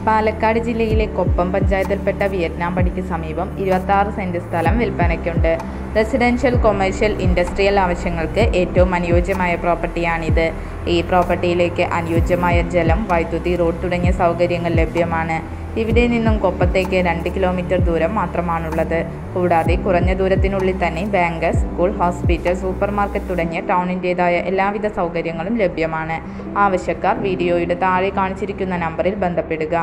പാലക്കാട് ജില്ലയിലെ കൊപ്പം പഞ്ചായത്തിൽപ്പെട്ട വിയറ്റ്നാം പടിക്ക് സമീപം 26 സെന്റ് സ്ഥലം വിൽപ്പനയ്ക്കുണ്ട്. റെസിഡൻഷ്യൽ, കൊമേഴ്ഷ്യൽ, ഇൻഡസ്ട്രിയൽ ആവശ്യങ്ങൾക്ക് ഏറ്റവും അനുയോജ്യമായ പ്രോപ്പർട്ടിയാണിത്. ഈ പ്രോപ്പർട്ടിയിലേക്ക് അനുയോജ്യമായ ജലം, വൈദ്യുതി, റോഡ് തുടങ്ങിയ സൗകര്യങ്ങൾ ലഭ്യമാണ്. ഇവിടെ നിന്നും കൊപ്പത്തേക്ക് 2 കിലോമീറ്റർ ദൂരം മാത്രമാണുള്ളത്. കൂടാതെ കുറഞ്ഞ ദൂരത്തിനുള്ളിൽ തന്നെ bank, school, hospital, super market തുടങ്ങിയ ടൗണിൻ്റേതായ എല്ലാവിധ സൗകര്യങ്ങളും ലഭ്യമാണ്. ആവശ്യക്കാർ വീഡിയോയുടെ താഴെ കാണിച്ചിരിക്കുന്ന നമ്പറിൽ ബന്ധപ്പെടുക.